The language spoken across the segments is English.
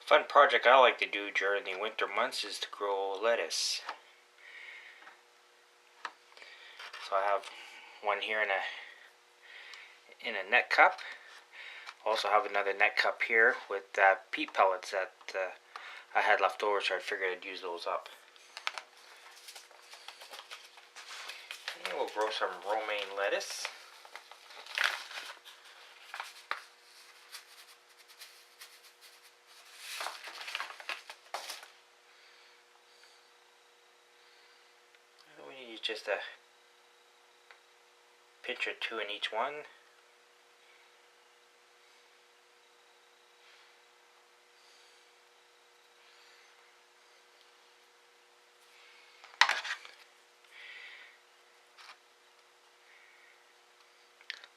Fun project I like to do during the winter months is to grow lettuce. So I have one here in a net cup. Also have another net cup here with peat pellets that I had left over, so I figured I'd use those up. And we'll grow some romaine lettuce. We need just a pinch or two in each one.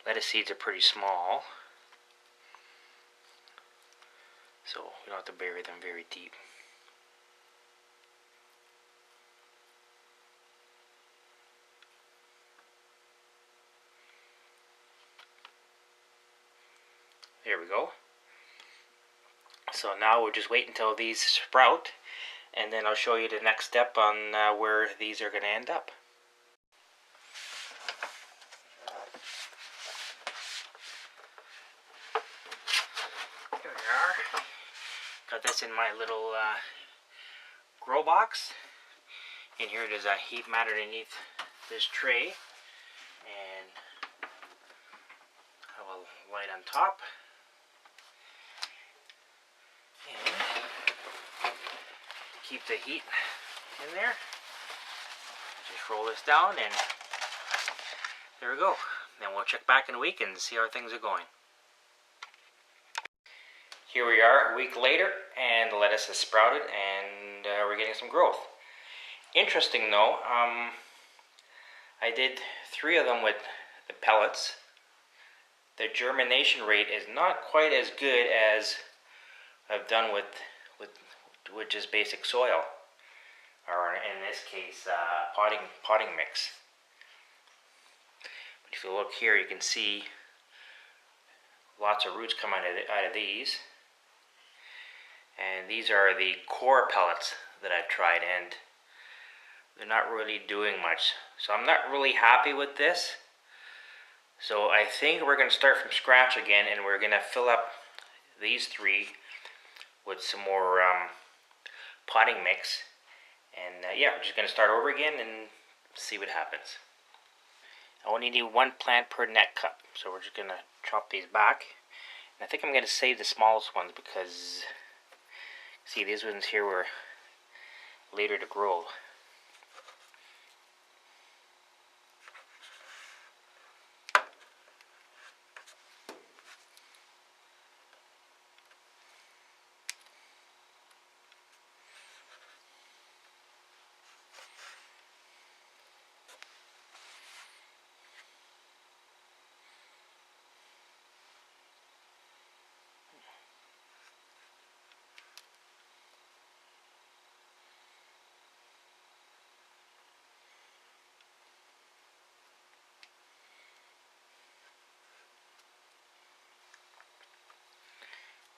Lettuce seeds are pretty small, so we don't have to bury them very deep. There we go. So now we'll just wait until these sprout, and then I'll show you the next step on where these are going to end up. Here we are. Got this in my little grow box. In here there's a heat mat underneath this tray, and I have a light on top. And keep the heat in there. Just roll this down, and there we go. Then we'll check back in a week and see how things are going. Here we are a week later, and the lettuce has sprouted, and we're getting some growth. Interesting though, I did 3 of them with the pellets. The germination rate is not quite as good as I've done with just basic soil, or in this case potting mix. But if you look here, you can see lots of roots come out of these, and these are the coir pellets that I've tried, and they're not really doing much. So I'm not really happy with this. So I think we're going to start from scratch again, and we're going to fill up these 3 with some more potting mix, and yeah, we're just going to start over again and see what happens. I only need 1 plant per net cup, so we're just going to chop these back. And I think I'm going to save the smallest ones because, see, these ones here were later to grow.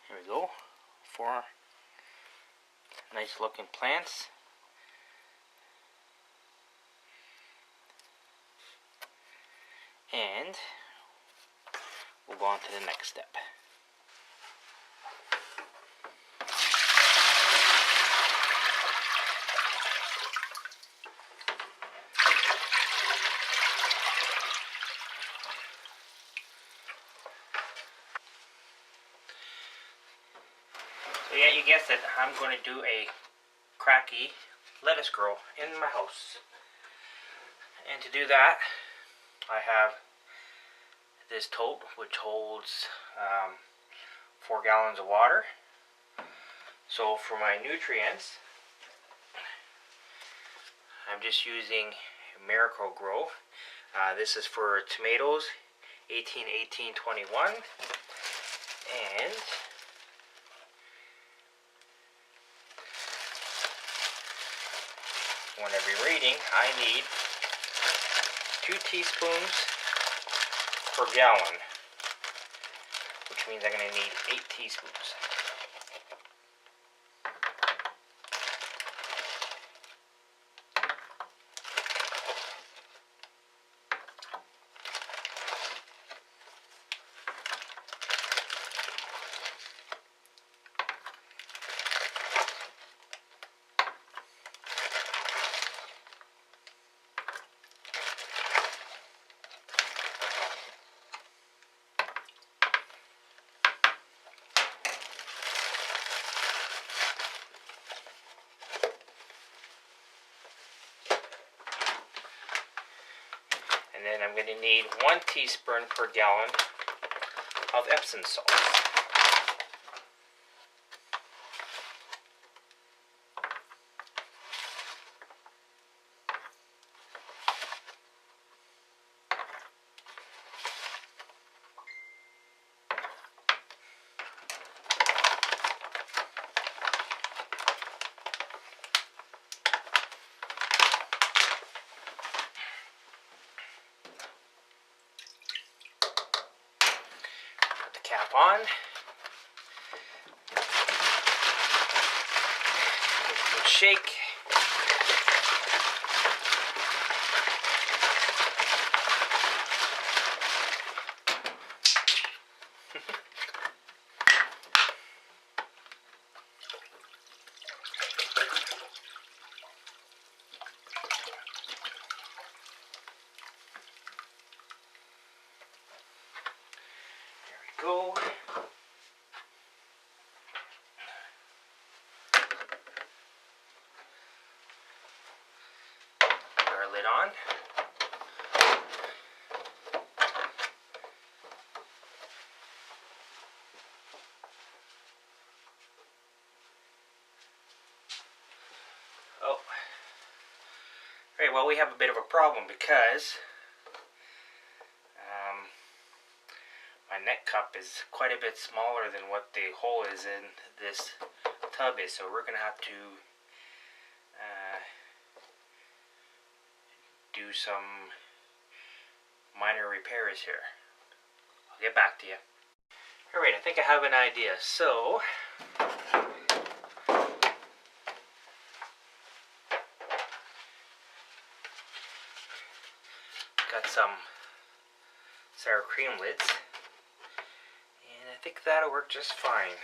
Here we go, 4 nice looking plants. And we'll go on to the next step. So yeah, you guessed it, I'm going to do a Kratky lettuce grow in my house. And to do that, I have this tote which holds 4 gallons of water. So for my nutrients, I'm just using Miracle-Gro. This is for tomatoes, 18-18-21, and when I be reading, I need 2 teaspoons per gallon, which means I'm going to need 8 teaspoons. And I'm going to need 1 teaspoon per gallon of Epsom salt. Cap on. Give it a good shake. Go. Put our lid on. Oh. Alright, well, we have a bit of a problem because my neck cup is quite a bit smaller than what the hole is in this tub is, so we're going to have to do some minor repairs here. I'll get back to you. Alright, I think I have an idea. So, got some sour cream lids. And I think that'll work just fine.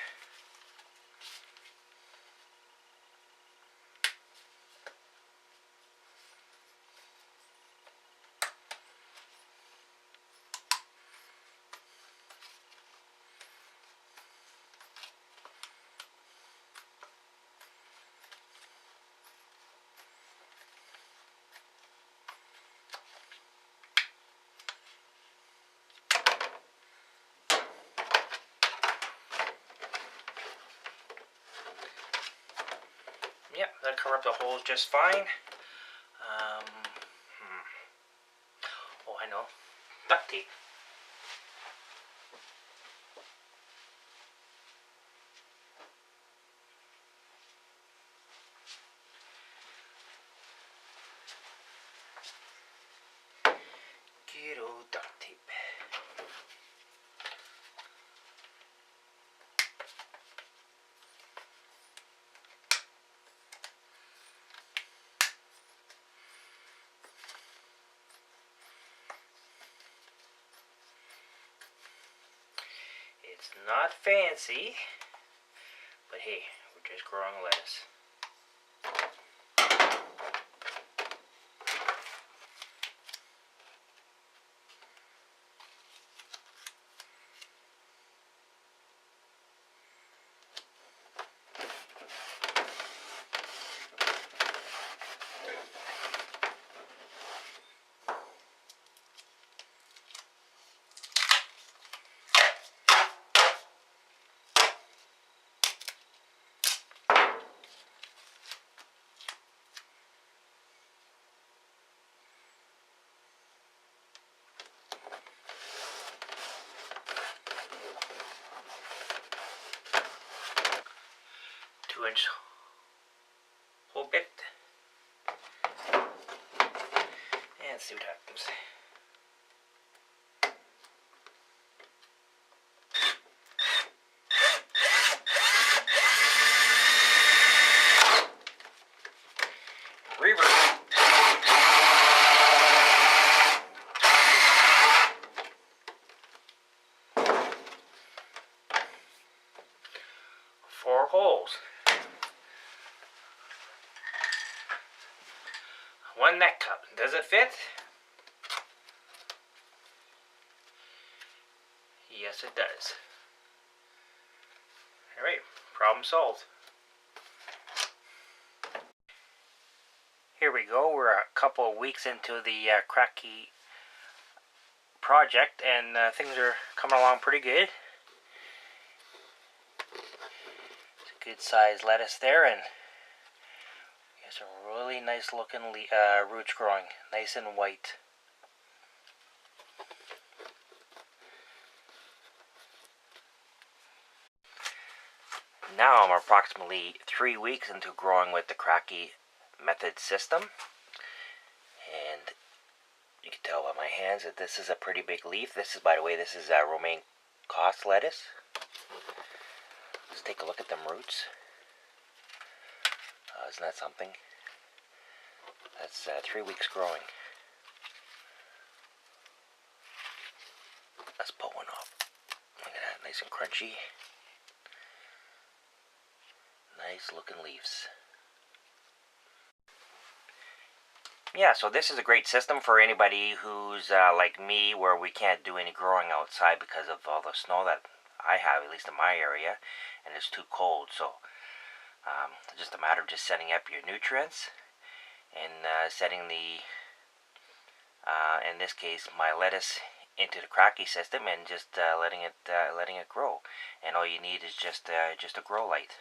Yep, that'll cover up the holes just fine. Oh, I know. Duct tape. Good old duct tape. It's not fancy, but hey, we're just growing lettuce. Inch whole bit and see what happens. Reverse. 4 holes. 1 neck cup. Does it fit? Yes, it does. Alright, problem solved. Here we go. We're a couple of weeks into the Kratky project, and things are coming along pretty good. It's a good sized lettuce there, and there's some really nice looking roots growing, nice and white. Now I'm approximately 3 weeks into growing with the Kratky method system, and you can tell by my hands that this is a pretty big leaf. This is, by the way, this is romaine cos lettuce. Let's take a look at them roots. Isn't that something? That's 3 weeks growing. Let's pull one off. Look at that, nice and crunchy. Nice looking leaves. Yeah, so this is a great system for anybody who's like me, where we can't do any growing outside because of all the snow that I have, at least in my area, and it's too cold. So it's just a matter of just setting up your nutrients and setting the, in this case, my lettuce into the Kratky system, and just letting it grow. And all you need is just a grow light.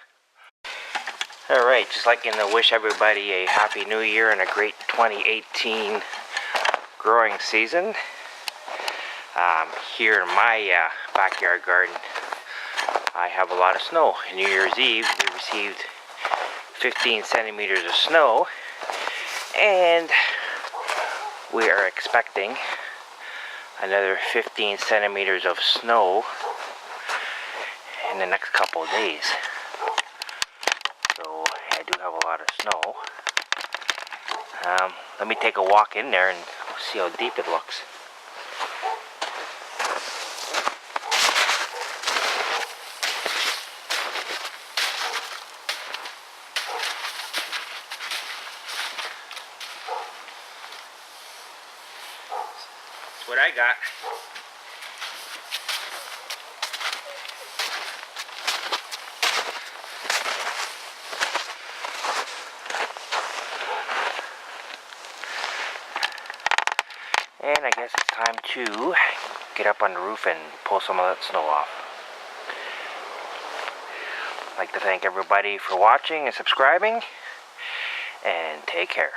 Alright, just like to wish everybody a happy new year and a great 2018 growing season. Here in my backyard garden, I have a lot of snow. New Year's Eve, we received 15 centimeters of snow, and we are expecting another 15 centimeters of snow in the next couple of days. So I do have a lot of snow. Let me take a walk in there and see how deep it looks. That's what I got. And I guess it's time to get up on the roof and pull some of that snow off. I'd like to thank everybody for watching and subscribing, and take care.